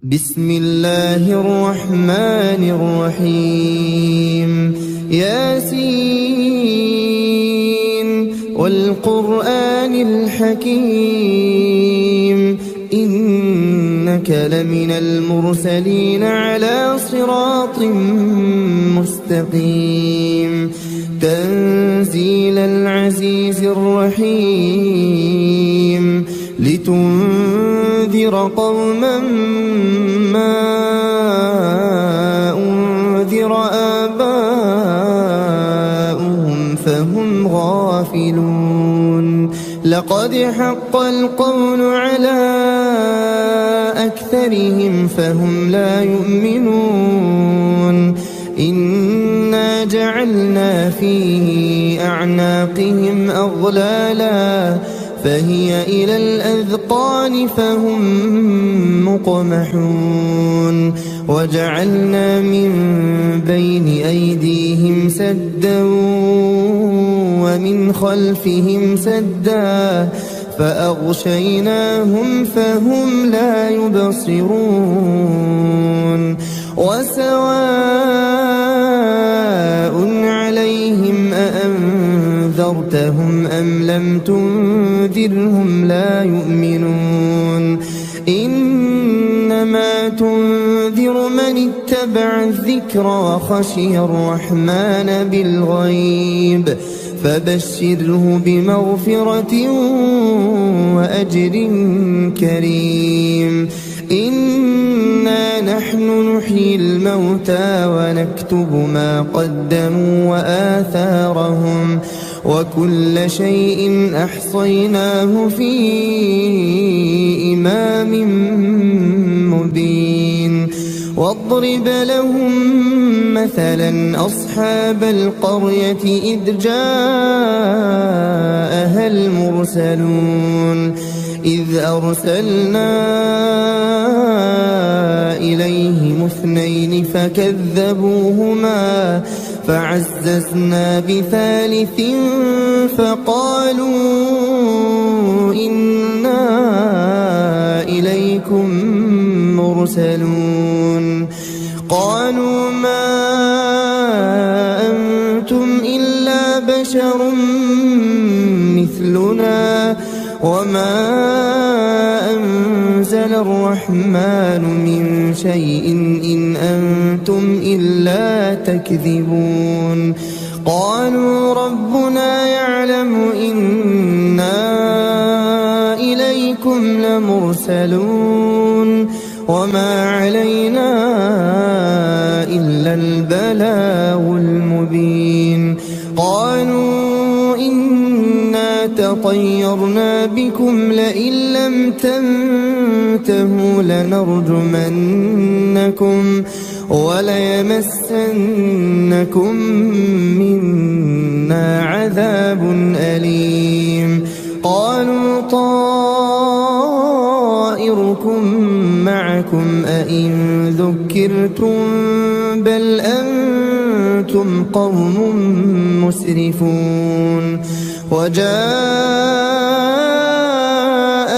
بسم الله الرحمن الرحيم ياسين والقرآن الحكيم إنك لمن المرسلين على صراط مستقيم تنزيل العزيز الرحيم لتنذر قوما ما أنذر آباؤهم فهم غافلون لقد حق القول على أكثرهم فهم لا يؤمنون إنا جعلنا في أعناقهم أغلالا فهي إلى الأذقان فهم مقمحون وجعلنا من بين أيديهم سدا ومن خلفهم سدا فأغشيناهم فهم لا يبصرون وسواء عليهم أأنذرتهم أم لم تنذرهم لا يؤمنون إنما تنذر من اتبع الذكر وخشي الرحمن بالغيب فبشره بمغفرة وأجر كريم إنا نحن نحيي الموتى ونكتب ما قدموا وآثارهم وكل شيء أحصيناه في إمام مبين واضرب لهم مثلا أصحاب القرية إذ جاءها المرسلون إذ أرسلنا إليهم اثنين فكذبوهما فعززنا بثالث فقالوا إنا إليكم مرسلون قالوا ما أنتم إلا بشر مثلنا وما أنزل الرحمن من شيء إن أنتم إلا تكذبون قالوا ربنا يعلم إنا إليكم لمرسلون وما علينا إلا البلاغ المبين قالوا إنا تطيرنا بكم لئن لم تنتهوا لنرجمنكم وليمسنكم منا عذاب أليم قالوا طائركم معكم أئن ذكرتم بل أنتم قوم مسرفون وجاء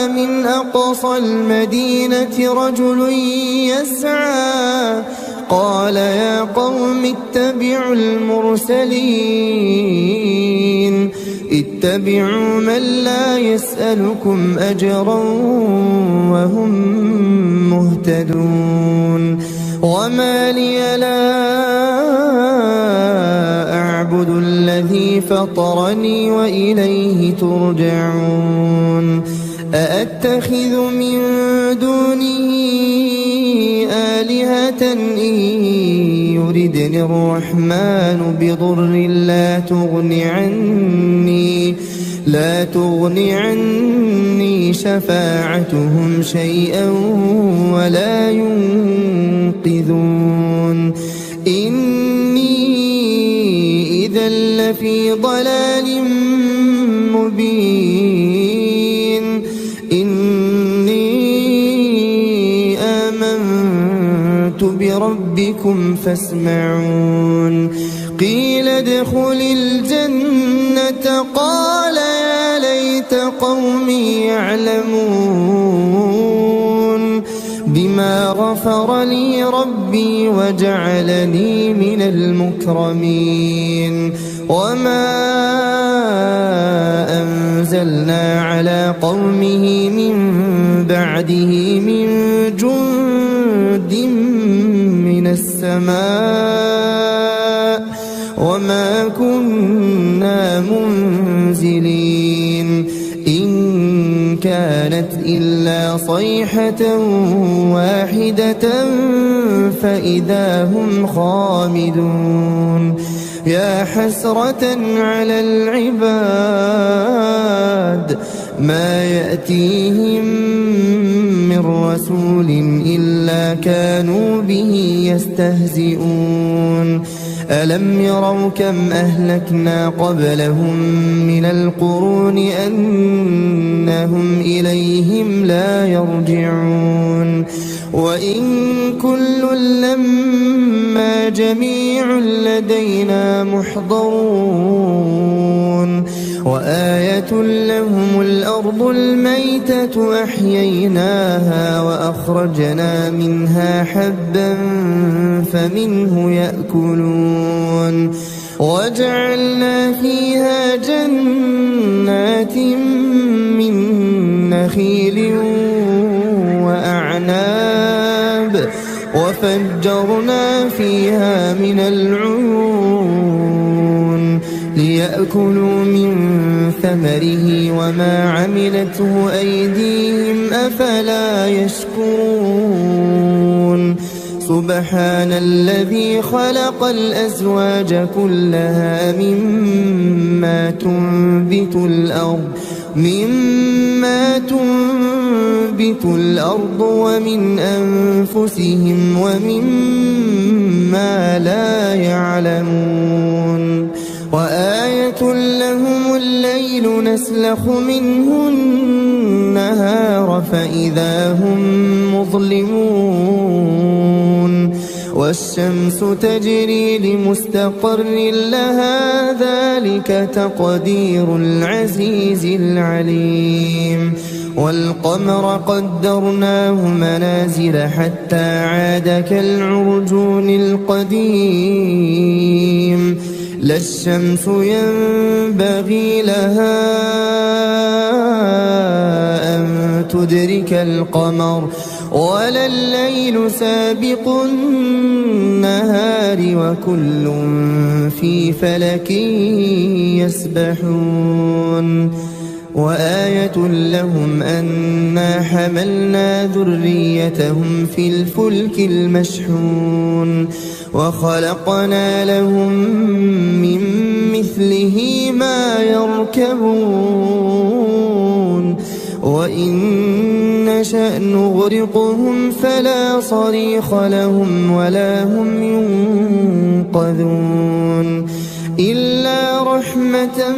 من أقصى المدينة رجل يسعى قال يا قوم اتبعوا المرسلين اتبعوا من لا يسألكم أجرا وهم مهتدون وما لي لا أعبد الذي فطرني وإليه ترجعون أأتخذ من دونه آلهة إن يردني الرحمن بضر لا تغني عني شفاعتهم شيئا ولا ينقذون إني إذا لفي ضلال مبين إني آمنت بربكم فاسمعون قيل ادخل الجنة قال يا ليت قومي يعلمون بما بما غفر لي ربي وجعلني من المكرمين وما أنزلنا على قومه من بعده من جند من السماء وما كنا منزلين إن كانت إلا صيحة واحدة فإذا هم خامدون يا حسرة على العباد ما يأتيهم من رسول إلا كانوا به يستهزئون ألم يروا كم أهلكنا قبلهم من القرون أنهم إليهم لا يرجعون وإن كل لما جميع لدينا محضرون وآية لهم الأرض الميتة أحييناها وأخرجنا منها حبا فمنه يأكلون وجعلنا فيها جنات من نخيل وأعناب وفجرنا فيها من العيون ليأكلوا من ثمره وما عملته أيديهم أفلا يشكرون سبحان الذي خلق الأزواج كلها مما تنبت الأرض ومن أنفسهم ومما لا يعلمون وآية لهم الليل نسلخ منه النهار فإذا هم مظلمون والشمس تجري لمستقر لها ذلك تقدير العزيز العليم والقمر قدرناه منازل حتى عاد كالعرجون القديم لا الشمس ينبغي لها أن تدرك القمر ولا الليل سابق النهار وكل في فلك يسبحون وآية لهم أنا حملنا ذريتهم في الفلك المشحون وخلقنا لهم من مثله ما يركبون وإن نشأ نغرقهم فلا صريخ لهم ولا هم ينقذون إلا رحمة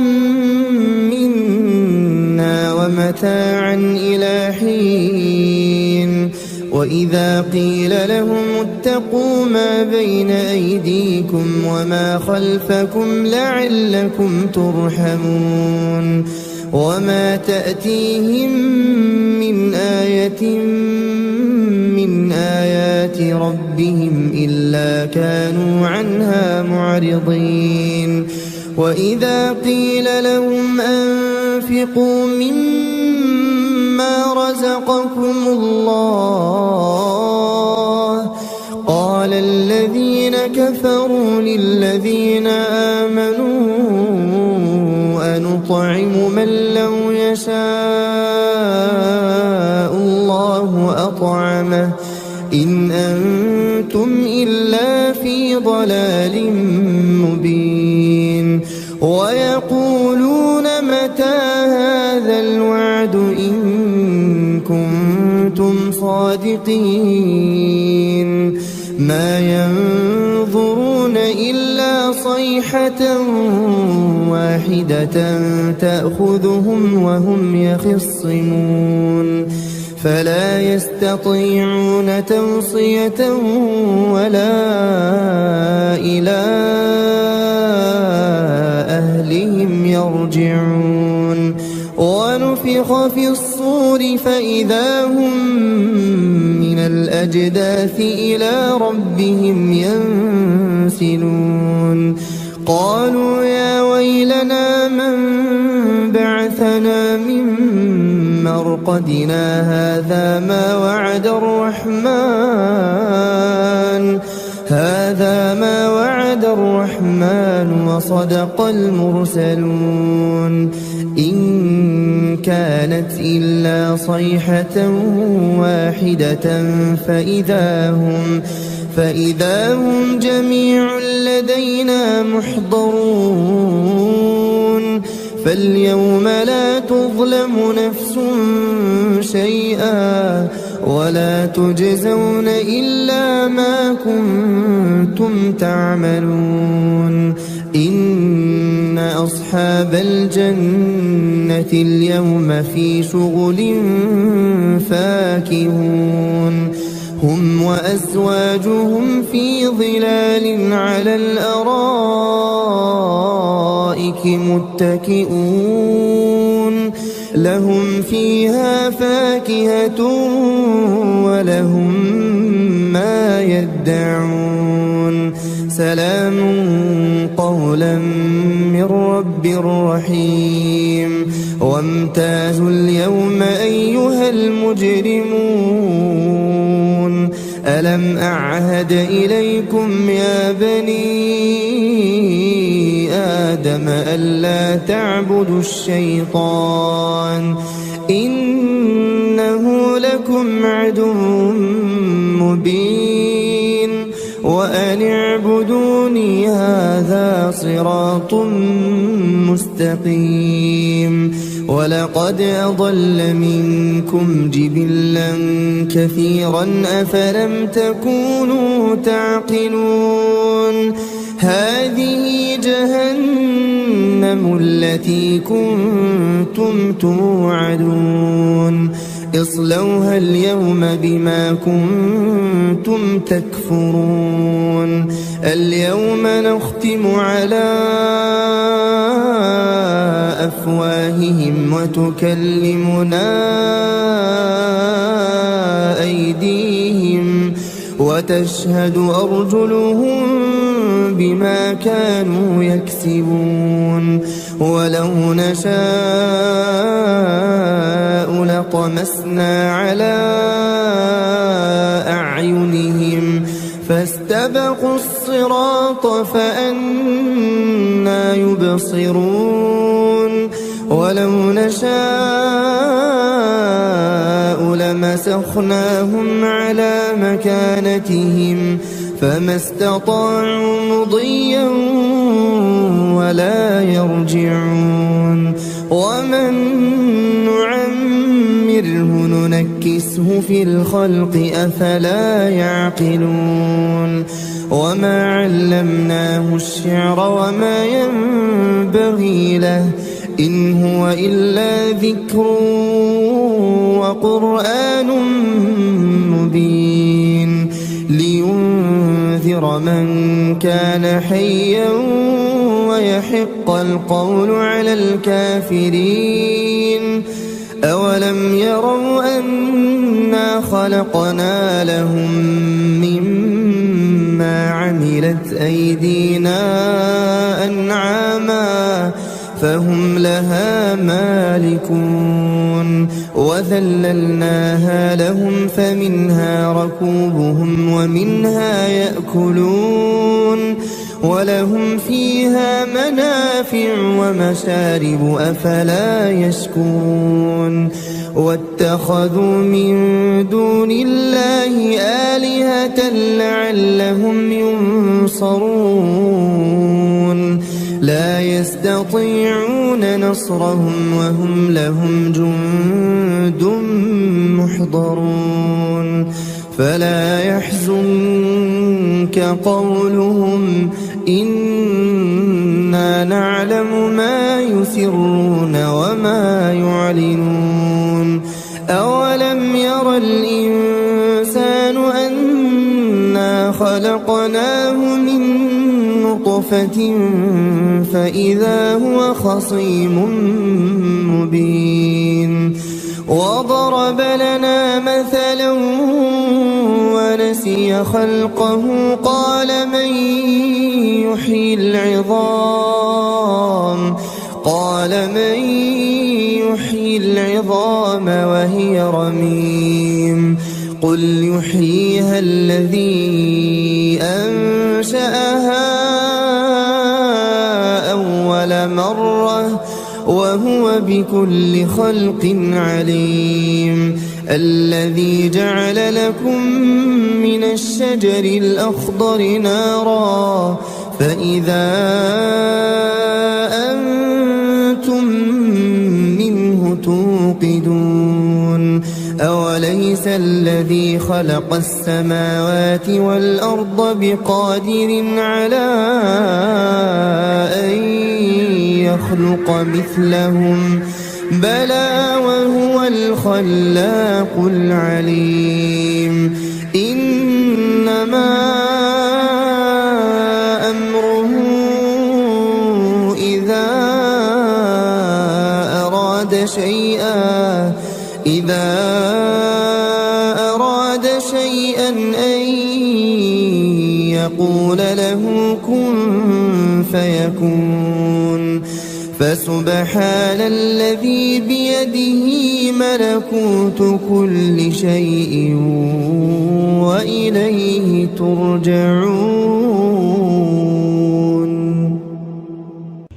منا ومتاعا إلى حين وإذا قيل لهم اتقوا ما بين أيديكم وما خلفكم لعلكم ترحمون وما تأتيهم من آية من آيات ربهم إلا كانوا عنها معرضين وإذا قيل لهم أنفقوا مما رزقكم الله قال الذين كفروا للذين آمنوا أنطعم من لو يشاء الله أطعمه إن أنتم إلا في ضلال مبين ويقولون متى هذا الوعد إن كنتم صادقين ما ينظرون إلا صيحة واحدة تأخذهم وهم يخصمون فلا يستطيعون توصية ولا إلى أهلهم يرجعون ونفخ في الصور فإذا هم من الأجداث إلى ربهم ينسلون قالوا يا ويلنا من بعثنا من مرقدنا هذا ما وعد الرحمن وصدق المرسلون إن كانت إلا صيحة واحدة فإذا هم جميع لدينا محضرون فاليوم لا تظلم نفس شيئا ولا تجزون إلا ما كنتم تعملون إن أصحاب الجنة اليوم في شغل فاكهون هم وأزواجهم في ظلال على الأرائك متكئون لهم فيها فاكهة ولهم ما يدعون سلام قولا من رب رحيم وامتازوا اليوم أيها المجرمون ألم أعهد إليكم يا بني آدم ألا تعبدوا الشيطان إنه لكم عدو مبين وأن اعبدوني هذا صراط مستقيم ولقد أضل منكم جبلا كثيرا أفلم تكونوا تعقلون هذه جهنم التي كنتم توعدون اصلوها اليوم بما كنتم تكفرون اليوم نختم على أفواههم وتكلمنا أيديهم وتشهد أرجلهم بما كانوا يكسبون ولو نشاء لطمسنا على أعينهم فاستبقوا الصراط فأنى يبصرون ولو نشاء لمسخناهم على مكانتهم فما استطاعوا مضيا ولا يرجعون ومن نعمره ننكسه في الخلق أفلا يعقلون وما علمناه الشعر وما ينبغي له إن هو إلا ذكر وقرآن مبين لينذر من كان حيا ويحق القول على الكافرين أولم يروا أنا خلقنا لهم مما عملت أيدينا أنعاما فهم لها مالكون وذللناها لهم فمنها ركوبهم ومنها يأكلون ولهم فيها منافع ومشارب أفلا يشكرون واتخذوا من دون الله آلهة لعلهم ينصرون لا يستطيعون نصرهم وهم لهم جند محضرون فلا يحزنك قولهم إنا نعلم ما يسرون وما يعلنون أولم ير الإنسان أنا خلقناه من نطفة فإذا هو خصيم مبين وضرب لنا مثلا نسي خلقه قال من يحيي العظام وهي رميم قل يحييها الذي أنشأها أول مرة وهو بكل خلق عليم الذي جعل لكم من الشجر الأخضر نارا فإذا أنتم منه توقدون أوليس الذي خلق السماوات والأرض بقادر على أن يخلق مثلهم بلى وهو الخلاق العليم إنما أمره إذا أراد شيئا أن يقول له كن فيكون فسبحان الذي بيده ملكوت كل شيء وإليه ترجعون.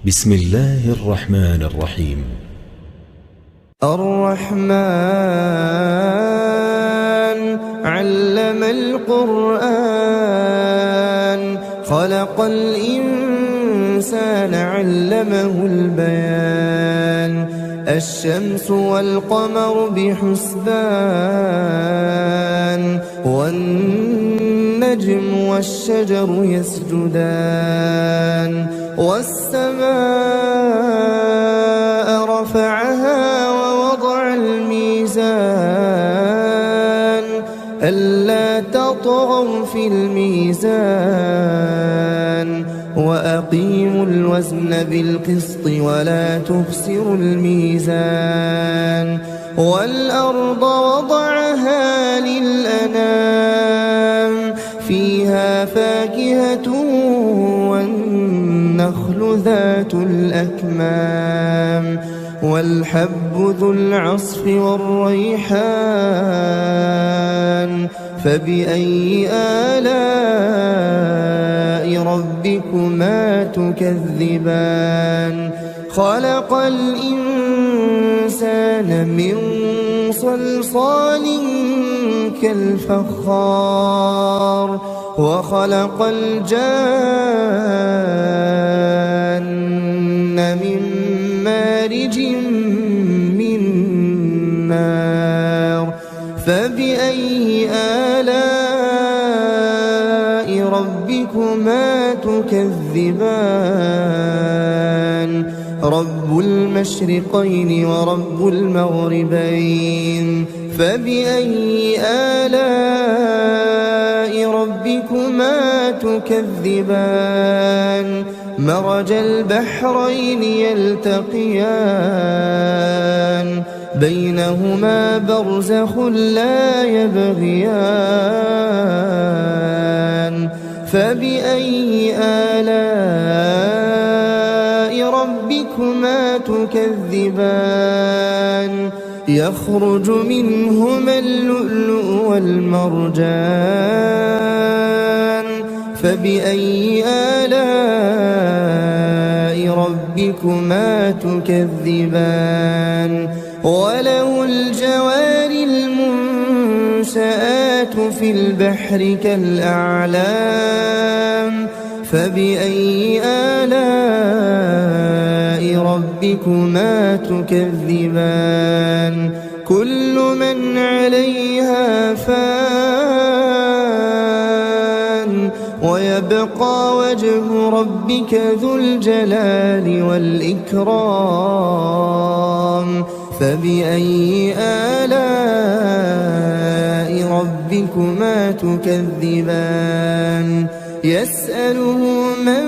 بسم الله الرحمن الرحيم. الرحمن علم القرآن خلق الإنسان علمه البيان الشمس والقمر بحسبان والنجم والشجر يسجدان والسماء رفعها ووضع الميزان ألا تطغوا في الميزان وأقيموا الوزن بالقسط ولا تخسروا الميزان والأرض وضعها للأنام فيها فاكهة والنخل ذات الأكمام والحب ذو العصف والريحان فبأي آلاء ربكما تكذبان خلق الإنسان من صلصال كالفخار وخلق الجان من مارج من نار فبأي آلاء ربكما تكذبان رب المشرقين ورب المغربين فبأي آلاء ربكما تكذبان مرج البحرين يلتقيان بينهما برزخ لا يبغيان فبأي آلاء ربكما تكذبان يخرج منهما اللؤلؤ والمرجان فبأي آلاء ربكما تكذبان وله الجوار المنشآت في البحر كالأعلام فبأي آلاء ربكما تكذبان كل من عليها فان ويبقى وجه ربك ذو الجلال والإكرام فبأي آلاء ربكما تكذبان يسأله من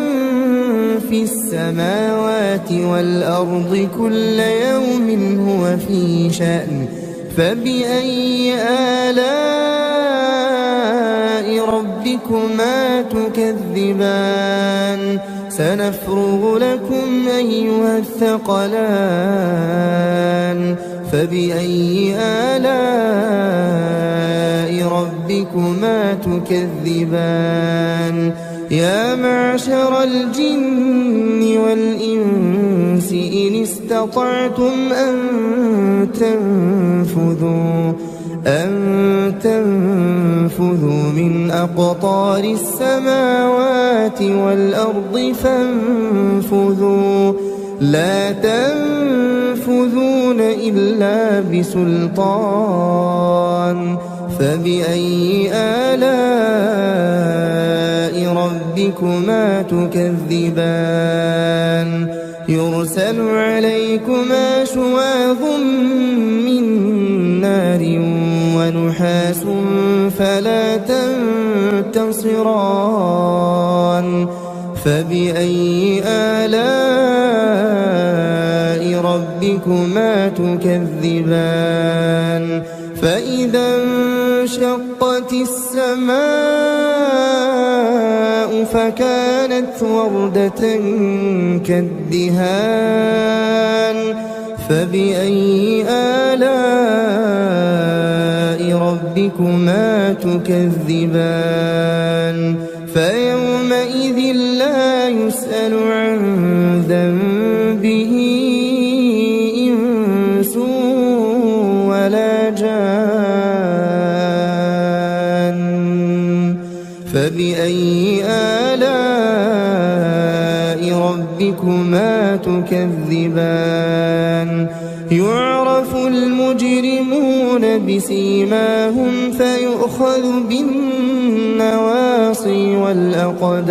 في السماوات والأرض كل يوم هو في شأن فبأي آلاء ربكما تكذبان سنفرغ لكم أيها الثقلان فبأي آلاء ربكما تكذبان يا معشر الجن والإنس إن استطعتم أن تنفذوا من أقطار السماوات والأرض فانفذوا لا تنفذون إلا بسلطان فبأي آلاء ربكما تكذبان يرسل عليكما شواظ من نار ونحاس فلا تنتصران فبأي آلاء ربكما تكذبان فإذا انشقت السماء فكانت وردة كالدهان فبأي آلاء ربكما تكذبان فيومئذ لا يسأل عن ذنبه إنس ولا جان فبأي آلاء ربكما تكذبان يعرف المجرمون بسيماهم فيؤخذ بالنواصي والأقدام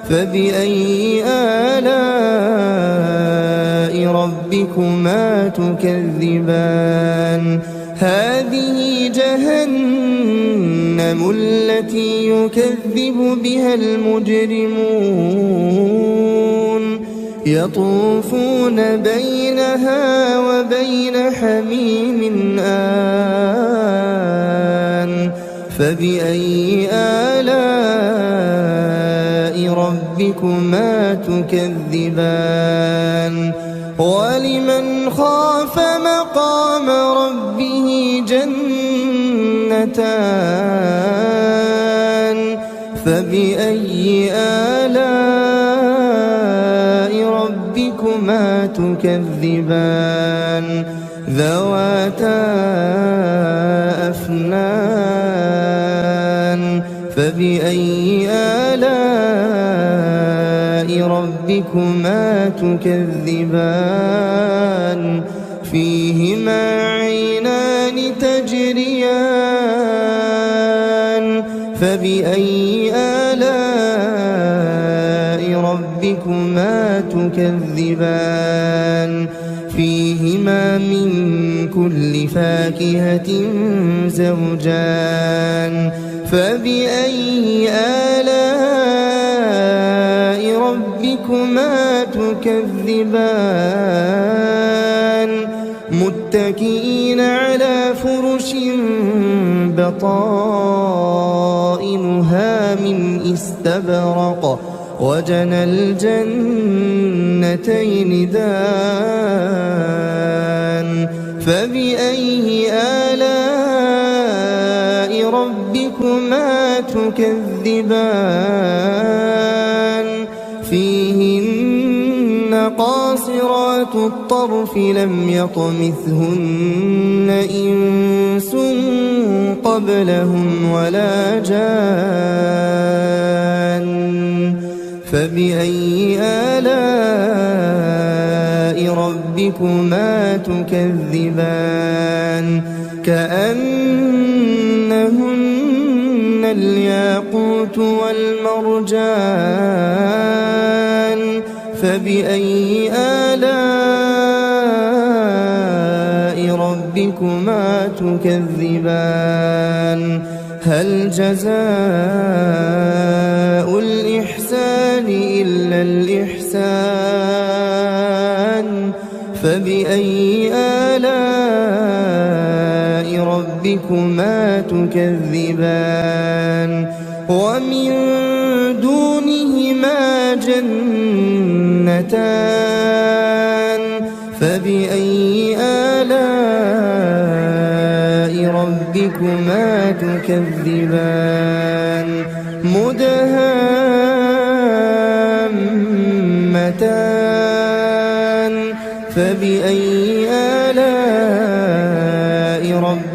فبأي آلاء ربكما تكذبان هذه جهنم التي يكذب بها المجرمون يطوفون بينها وبين حميم آن فبأي آلاء ربكما تكذبان ولمن خاف مقام ربه جنتان فبأي آلاء ربكما تكذبان ذواتا أفنان فبأي آلاء ربكما تكذبان فيهما عينان تجريان فبأي آلاء ربكما تكذبان فيهما من كل فاكهة زوجان فبأي آلاء ربكما تكذبان متكئين على فرش بطائنها من استبرق وجنى الجنتين دان فبأي آلاء ربكما تكذبان فيهن قاصرات الطرف لم يطمثهن إنس قبلهم ولا جان فبأي آلاء ربكما تكذبان كأنهن الياقوت والمرجان فبأي آلاء ربكما تكذبان هل جزاء الإحسان إلا الإحسان فبأي آلاء ربكما ربكما تكذبان ومن دونهما جنتان فبأي آلاء ربكما تكذبان مدهامتان فبأي آلاء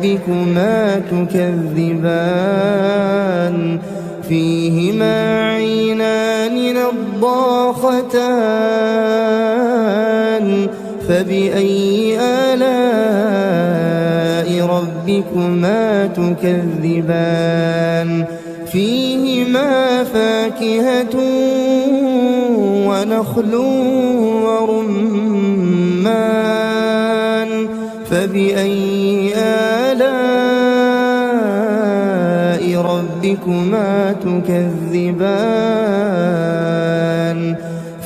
ربكما تكذبان فيهما عينان نضاختان فبأي آلاء ربكما تكذبان فيهما فاكهة ونخل ورمان فبأي آلاء ربكما تكذبان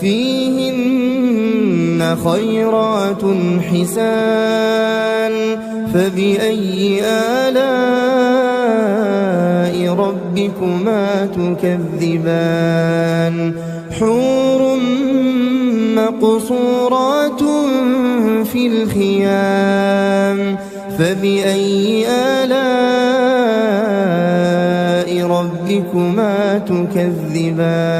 فيهن خيرات حسان فبأي آلاء ربكما تكذبان حور مقصورات في الخيام فبأي آلاء ربكما تكذبان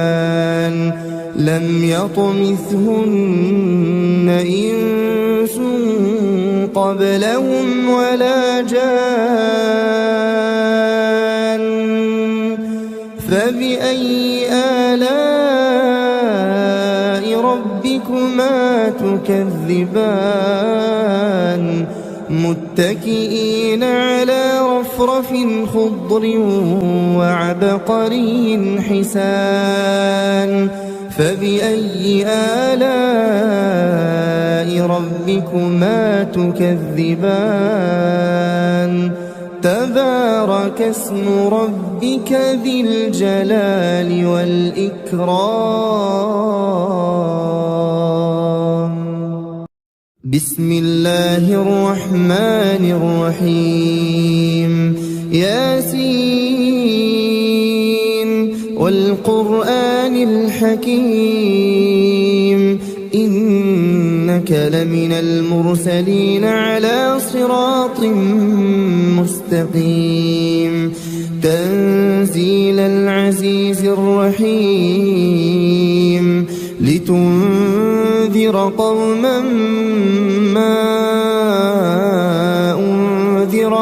لم يطمثهن إنس قبلهم ولا جان فبأي آلاء ربكما تكذبان متكئين على رفرف خضر وعبقري حسان فبأي آلاء ربكما تكذبان تبارك اسم ربك ذي الجلال والإكرام بسم الله الرحمن الرحيم ياسين والقرآن الحكيم إنك لمن المرسلين على صراط مستقيم تنزيل العزيز الرحيم لتنذر قوما ما أنذر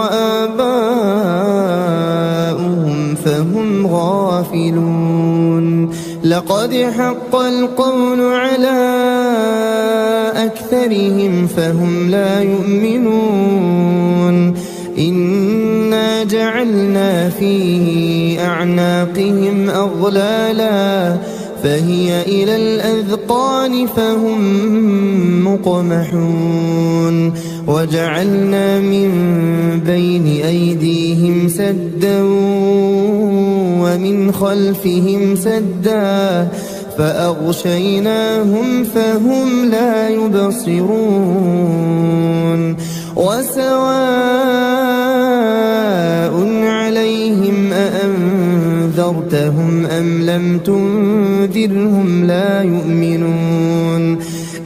آباؤهم فهم غافلون لقد حق القول على أكثرهم فهم لا يؤمنون إنا جعلنا في أعناقهم أغلالا فهي إلى الأذقان فهم مقمحون وجعلنا من بين أيديهم سدا ومن خلفهم سدا فأغشيناهم فهم لا يبصرون وسواء عليهم أأنذرتهم أم لم تنذرهم لا يؤمنون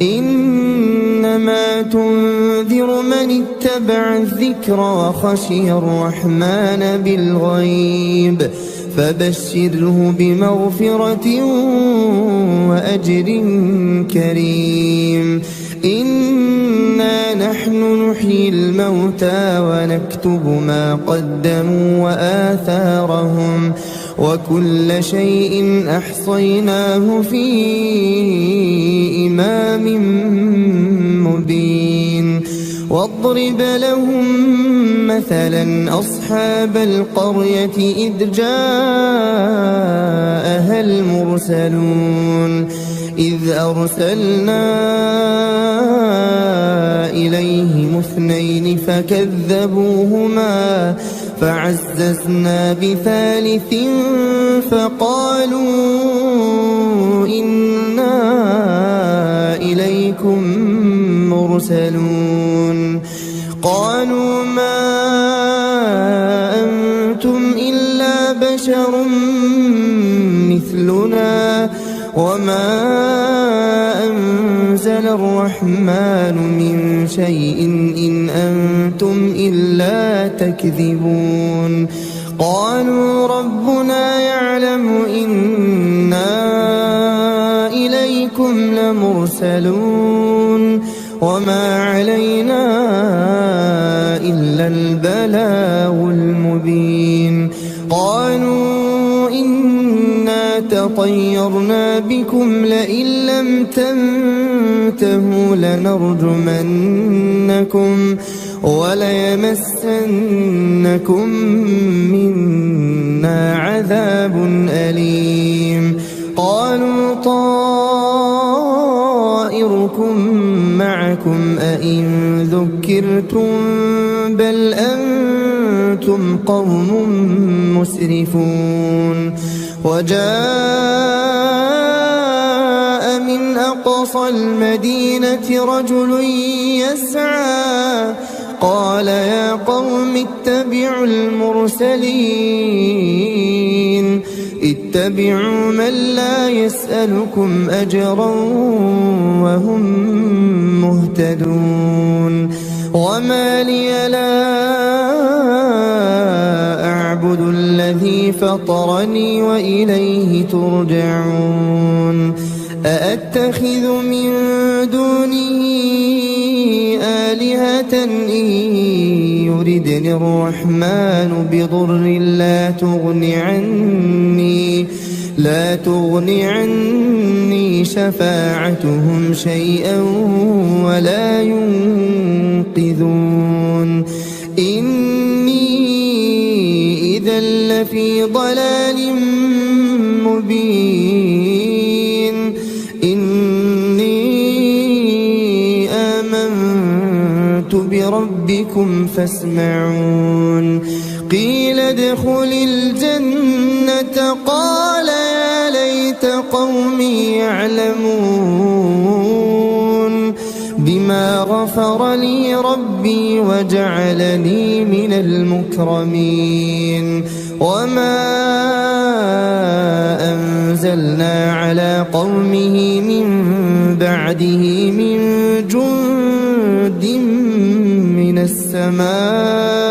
إنما تنذر من اتبع الذكر وخشي الرحمن بالغيب فبشره بمغفرة وأجر كريم إنا نحن نحيي الموتى ونكتب ما قدموا وآثارهم وكل شيء أحصيناه في إمام مبين واضرب لهم مثلا أصحاب القرية إذ جاءها المرسلون إذ أرسلنا إليهم اثنين فكذبوهما فعززنا بثالث فقالوا إنا إليكم مرسلون قالوا ما بشر مثلنا وما أنزل الرحمن من شيء إن أنتم إلا تكذبون قالوا ربنا يعلم إنا إليكم لمرسلون وما علينا إلا البلاغ المبين قالوا إنا تطيرنا بكم لئن لم تنتهوا لنرجمنكم وليمسنكم منا عذاب أليم قالوا طائركم معكم أئن ذكرتم بل أنتم قوم مسرفون وجاء من أقصى المدينة رجل يسعى قال يا قوم اتبعوا المرسلين اتبعوا من لا يسألكم أجرا وهم مهتدون وما لي لا أعبد الذي فطرني وإليه ترجعون أأتخذ من دونه آلهة إن يردني الرحمن بضر لا تغني عني شفاعتهم شيئا ولا ينقذون إني إذا لفي ضلال مبين إني آمنت بربكم فاسمعون قيل ادخل الجنة قال يا ليت قومي يعلمون بما غفر لي ربي وجعلني من المكرمين وما أنزلنا على قومه من بعده من جند من السماء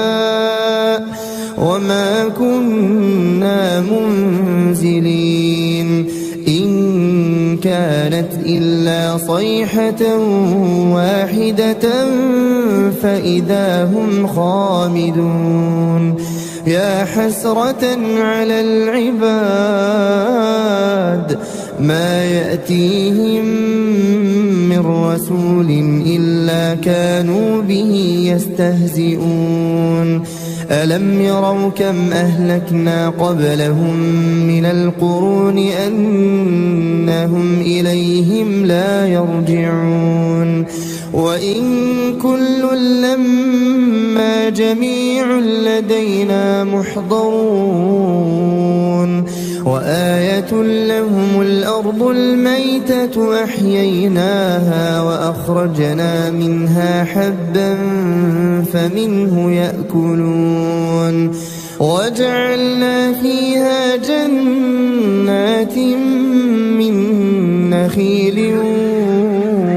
وما كنا منزلين إن كانت إلا صيحة واحدة فإذا هم خامدون يا حسرة على العباد ما يأتيهم من رسول إلا كانوا به يستهزئون ألم يروا كم أهلكنا قبلهم من القرون أنهم إليهم لا يرجعون وإن كل لما جميع لدينا محضرون وآية لهم الأرض الميتة أحييناها وأخرجنا منها حبا فمنه يأكلون وجعلنا فيها جنات من نخيل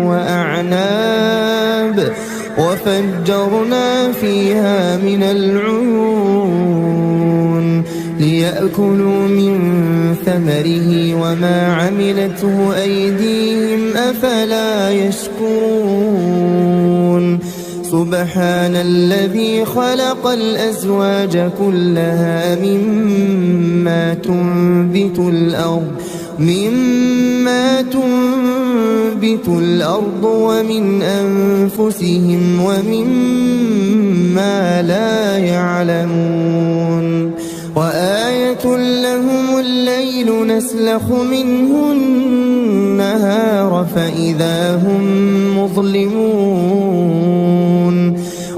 وأعناب وفجرنا فيها من العيون ليأكلوا من ثمره وما عملته أيديهم أفلا يشكرون سبحان الذي خلق الأزواج كلها مما تنبت الأرض ومن أنفسهم ومما لا يعلمون وآية لهم الليل نسلخ منه النهار فإذا هم مظلمون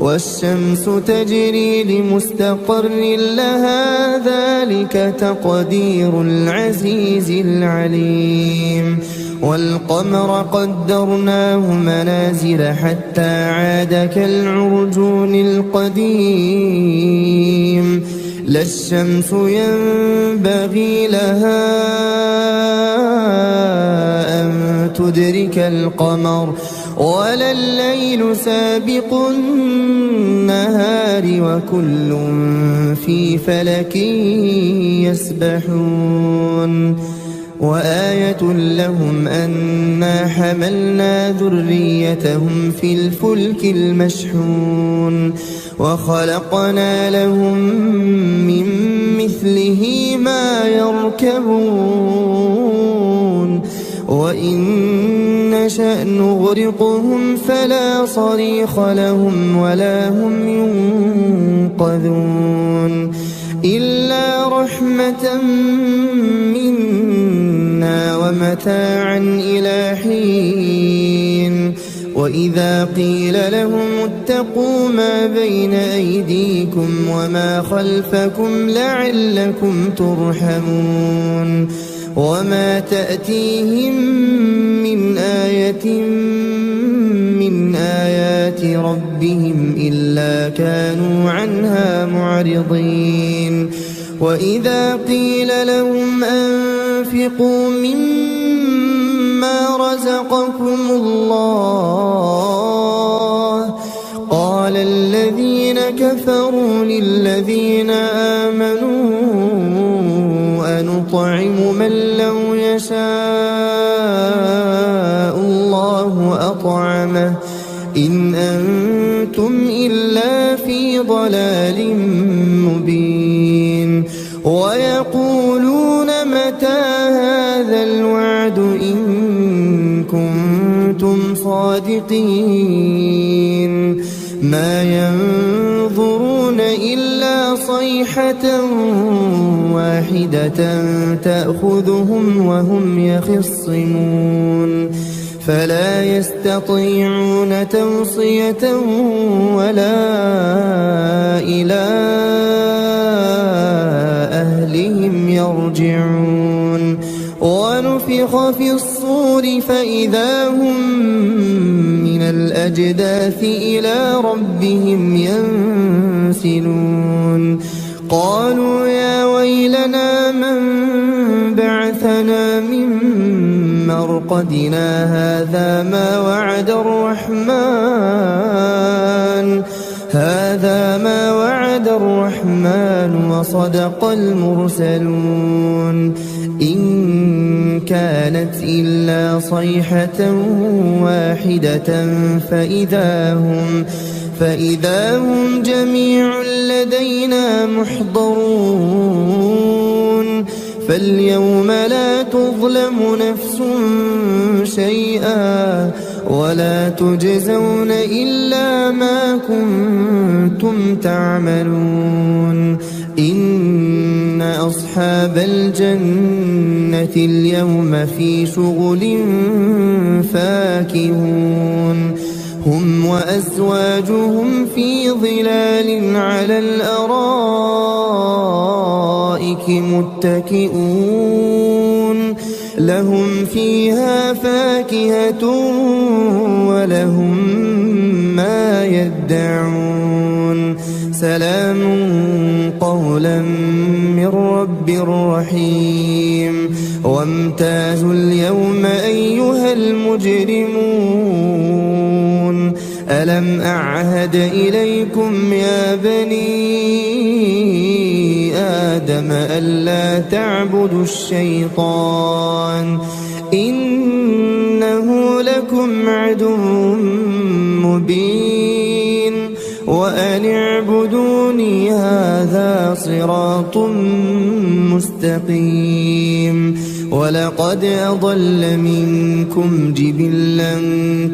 والشمس تجري لمستقر لها ذلك تقدير العزيز العليم والقمر قدرناه منازل حتى عاد كالعرجون القديم لا الشمس ينبغي لها أن تدرك القمر ولا الليل سابق النهار وكل في فلك يسبحون وآية لهم أنا حملنا ذريتهم في الفلك المشحون وخلقنا لهم من مثله ما يركبون وإن نشأ نغرقهم فلا صريخ لهم ولا هم ينقذون إلا رحمة منا ومتاعا إلى حين وإذا قيل لهم اتقوا ما بين أيديكم وما خلفكم لعلكم ترحمون وما تأتيهم من آية من آيات ربهم إلا كانوا عنها معرضين وإذا قيل لهم أنفقوا مما رزقكم الله قال الذين كفروا للذين آمنوا أنطعم من لو يشاء الله أطعمه إن أنتم إلا في ضلال مبين ويقولون متى هذا الوعد إن كنتم صادقين ما ينظرون إلا صيحة واحدة تأخذهم وهم يخصمون فلا يستطيعون توصية ولا إلى أهلهم يرجعون ونفخ في الصور فإذا هم من الأجداث إلى ربهم ينسلون قالوا يا ويلنا من بعثنا من مرقدنا هذا ما وعد الرحمن وصدق المرسلون إن كانت إلا صيحة واحدة فإذا هم جميع لدينا محضرون فاليوم لا تظلم نفس شيئا ولا تجزون إلا ما كنتم تعملون إن أصحاب الجنة اليوم في شغل فاكهون هم وأزواجهم في ظلال على الأرائك متكئون لهم فيها فاكهة ولهم ما يدعون سلام قولا من رب رحيم وامتازوا اليوم أيها المجرمون ألم أعهد إليكم يا بني آدم ألا تعبدوا الشيطان إنه لكم عدو مبين وأن اعبدوني هذا صراط مستقيم ولقد أضل منكم جبلا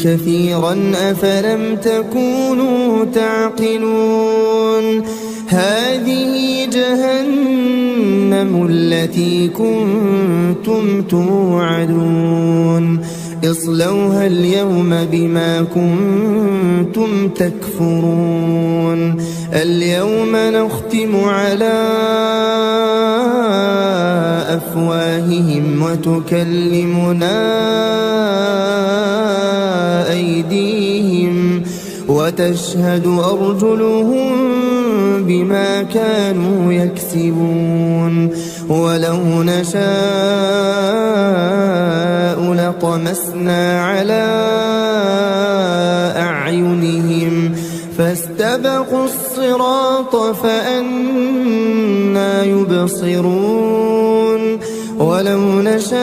كثيرا أفلم تكونوا تعقلون هذه جهنم التي كنتم توعدون اصلوها اليوم بما كنتم تكفرون اليوم نختم على أفواههم وتكلمنا أيديهم وتشهد أرجلهم بما كانوا يكسبون ولو نشاء لطمسنا على أعينهم فاستبقوا الصراط فأنى يبصرون ولو نشاء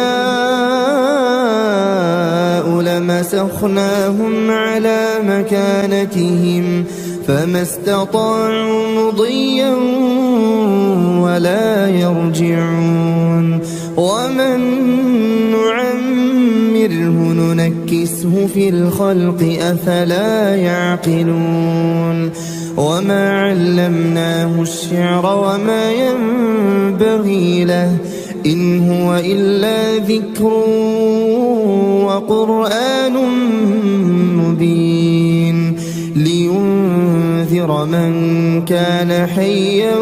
لمسخناهم على مكانتهم فما استطاعوا مضيا ولا يرجعون ومن نعمره ننكسه في الخلق أفلا يعقلون وما علمناه الشعر وما ينبغي له إن هو إلا ذكر وقرآن مبين لينذر من كان حيا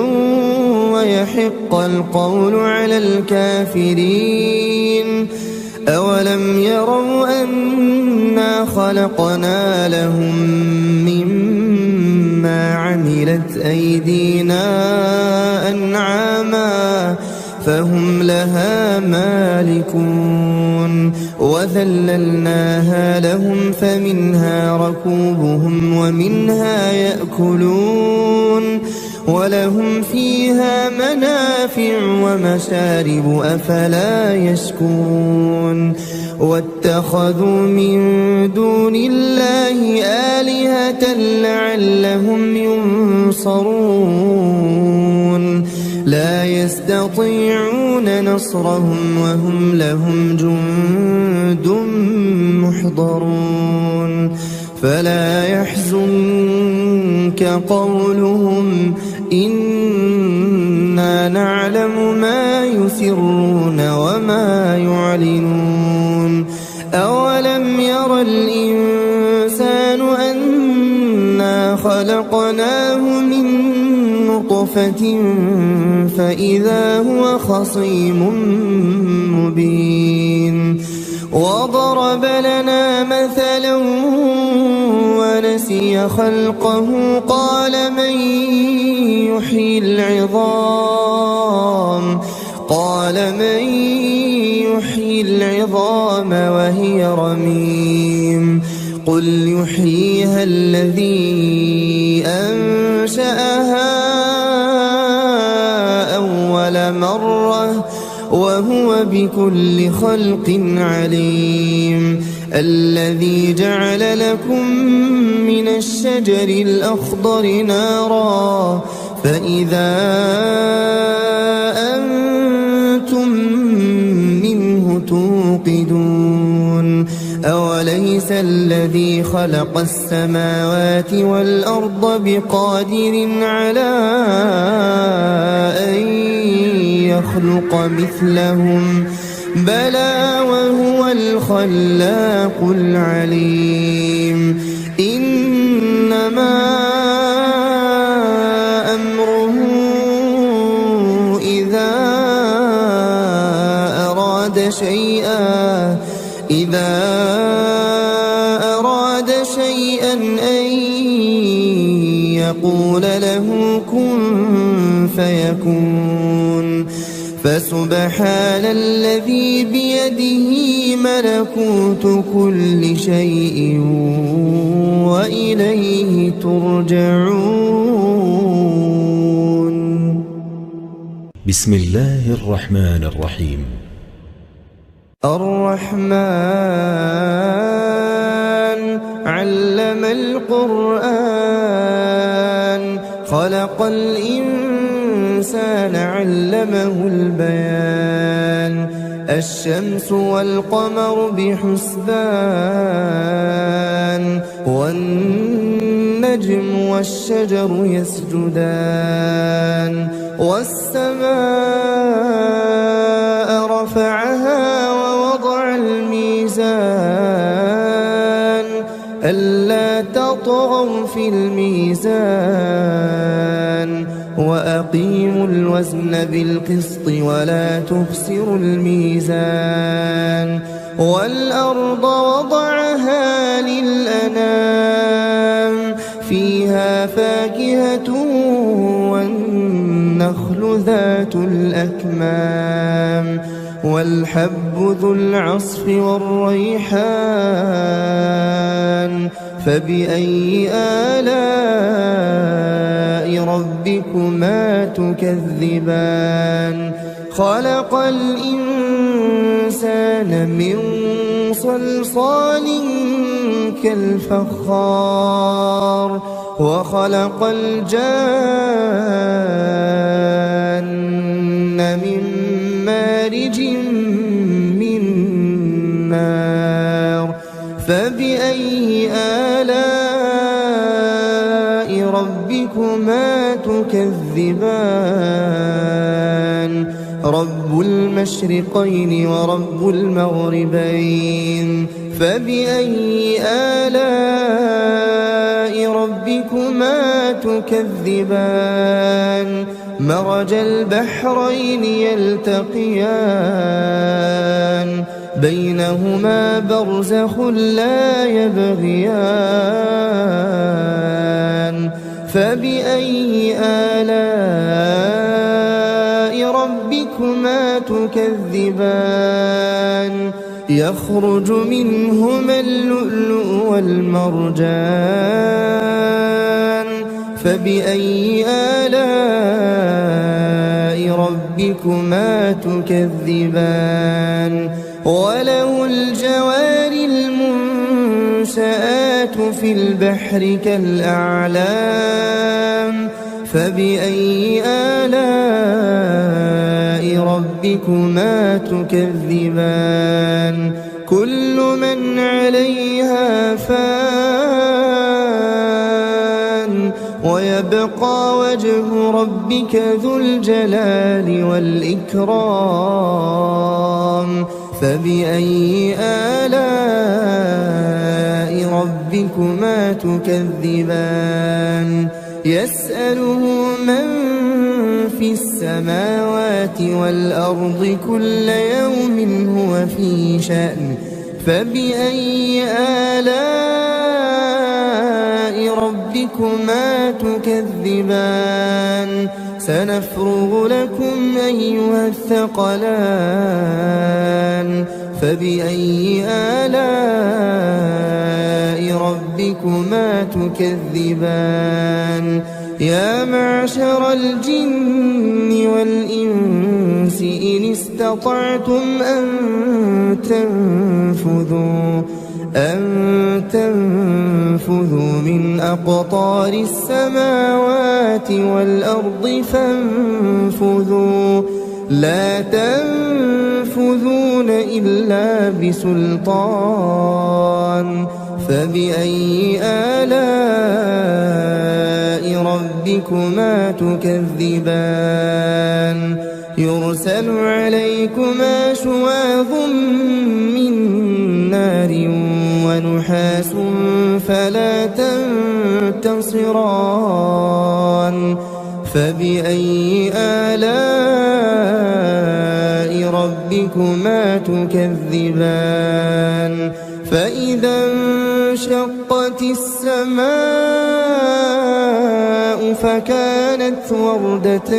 ويحق القول على الكافرين أولم يروا أنا خلقنا لهم مما عملت أيدينا أنعاما فهم لها مالكون وذللناها لهم فمنها ركوبهم ومنها يأكلون ولهم فيها منافع ومشارب أفلا يشكرون واتخذوا من دون الله آلهة لعلهم ينصرون لا يستطيعون نصرهم وهم لهم جند محضرون فلا يحزنك قولهم إنا نعلم ما يسرون وما يعلنون أولم ير الإنسان أنا خلقناه من نطفة فإذا هو خصيم مبين وضرب لنا مثلا ونسي خلقه قال من يحيي العظام وهي رميم قل يحييها الذي أنشأها أول مرة وهو بكل خلق عليم الذي جعل لكم من الشجر الأخضر نارا فإذا أنتم منه توقدون أوليس الذي خلق السماوات والأرض بقادر على أن يخلق مثلهم بلى وهو الخلاق العليم إنما أمره إذا أراد شيئا أن يقول له كن فيكون فسبحان الذي بيده ملكوت كل شيء وإليه ترجعون. بسم الله الرحمن الرحيم. الرحمن علم القرآن خلق الإنسان علمه البيان الشمس والقمر بحسبان والنجم والشجر يسجدان والسماء رفعها ووضع الميزان ألا تطغوا في الميزان وأقيموا الوزن بالقسط ولا تخسروا الميزان والأرض وضعها للأنام فيها فاكهة والنخل ذات الأكمام والحب ذو العصف والريحان فبأي آلاء ربكما تكذبان خلق الإنسان من صلصال كالفخار وخلق الجان من مارج من نار فبأي آلاء ربكما تكذبان رب المشرقين ورب المغربين فبأي آلاء ربكما تكذبان مرج البحرين يلتقيان بينهما برزخ لا يبغيان فبأي آلاء ربكما تكذبان يخرج منهما اللؤلؤ والمرجان فبأي آلاء ربكما تكذبان وله الجوار المنشآت في البحر كالأعلام فبأي آلاء ربكما تكذبان كل من عليها فان ويبقى وجه ربك ذو الجلال والإكرام فبأي آلاء ربكما تكذبان يسأله من في السماوات والأرض كل يوم هو في شأن فبأي آلاء ربكما تكذبان سنفرغ لكم أيها الثقلان فبأي آلاء ربكما تكذبان يا معشر الجن والإنس إن استطعتم أن تنفذوا من أقطار السماوات والأرض فانفذوا لا تنفذون إلا بسلطان فبأي آلاء ربكما تكذبان يرسل عليكما شواظ من نار ونحاس فلا تنتصران فبأي آلاء ربكما تكذبان فإذا انشقت السماء فكانت وردة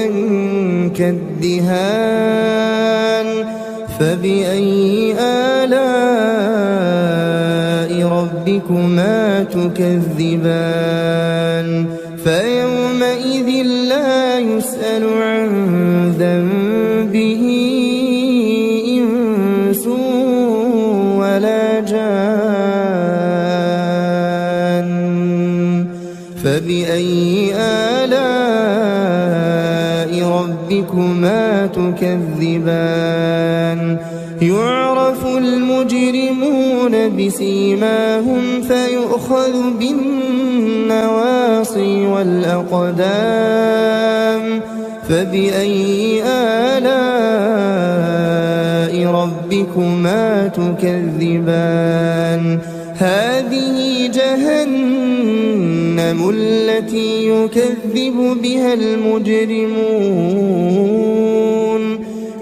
كالدهان فبأي آلاء ربكما تكذبان فيومئذ لا يسأل عن ذنبه إنس ولا جان فبأي آلاء ربكما تكذبان يعرف المجرمون بسيماهم فيؤخذ بالنواصي والأقدام فبأي آلاء ربكما تكذبان هذه جهنم التي يكذب بها المجرمون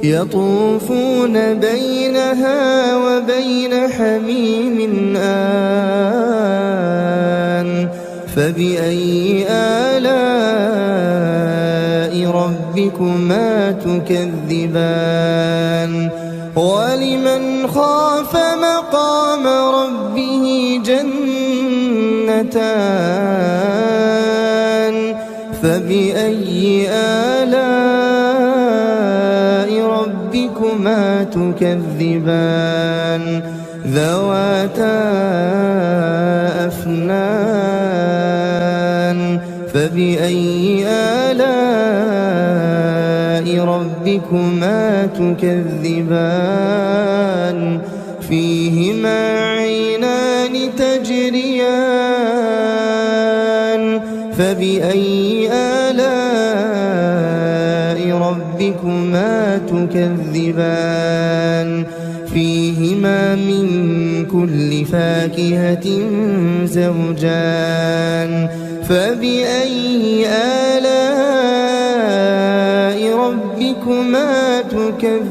يطوفون بينها وبين حميم آن فبأي آلاء ربكما تكذبان ولمن خاف مقام ربه جنتان فبأي آلاء ربكما تكذبان ذواتا أفنان فبأي آلاء ربكما تكذبان فيهما عينان تجريان فبأي آلاء ربكما تكذبان فيهما من كل فاكهة زوجان فبأي آلاء ربكما تكذبان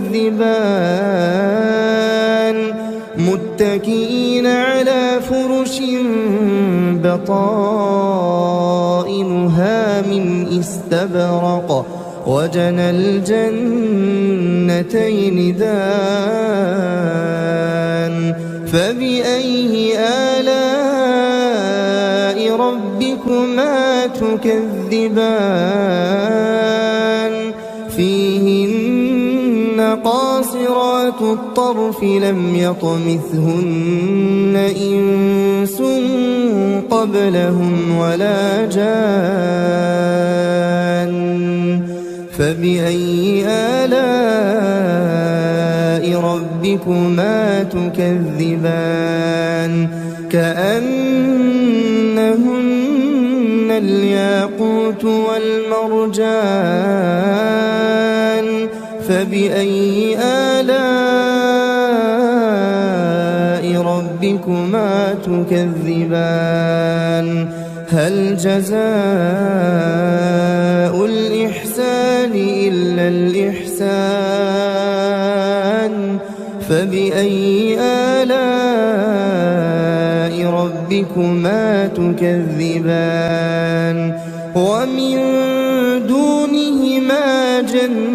متكئين على فرش بطائنها من استبرق وجنى الجنتين دان فبأي آلاء ربكما تكذبان فيهن قاصرات الطرف لم يطمثهن إنس قبلهم ولا جان فبأي آلاء ربكما تكذبان كأنهن الياقوت والمرجان فبأي آلاء ربكما تكذبان هل جزاء الإحسان إلا الإحسان فبأي آلاء ربكما تكذبان ومن دونهما جنتان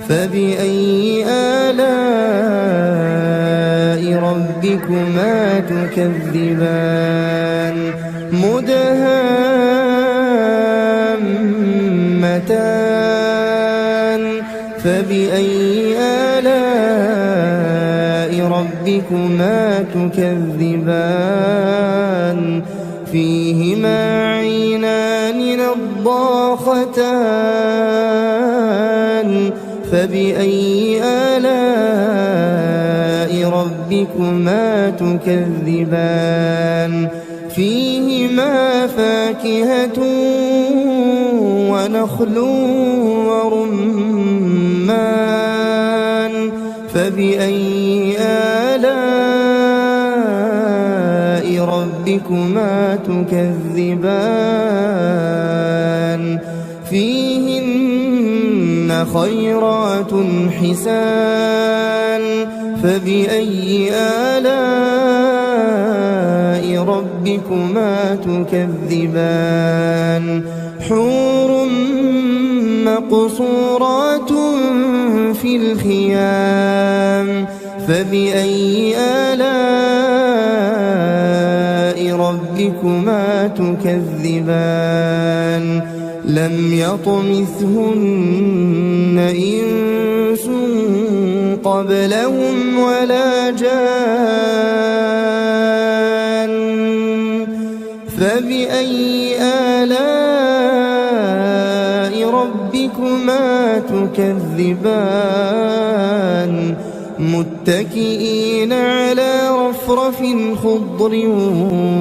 فبأي آلاء ربكما تكذبان مدهامتان فبأي آلاء ربكما تكذبان فيهما عينان نضاختان فبأي آلاء ربكما تكذبان فيهما فاكهة ونخل ورمان فبأي آلاء ربكما تكذبان فيهن خيرات حسان فبأي آلاء ربكما تكذبان حور مقصورات في الخيام فبأي آلاء ربكما تكذبان لم يطمثهن إنس قبلهم ولا جان فبأي آلاء ربكما تكذبان متكئين على رفرف خضر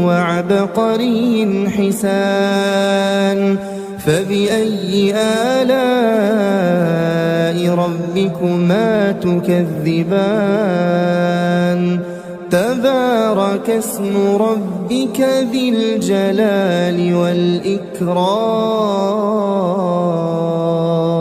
وعبقري حسان فبأي آلاء ربكما تكذبان تبارك اسم ربك ذي الجلال والإكرام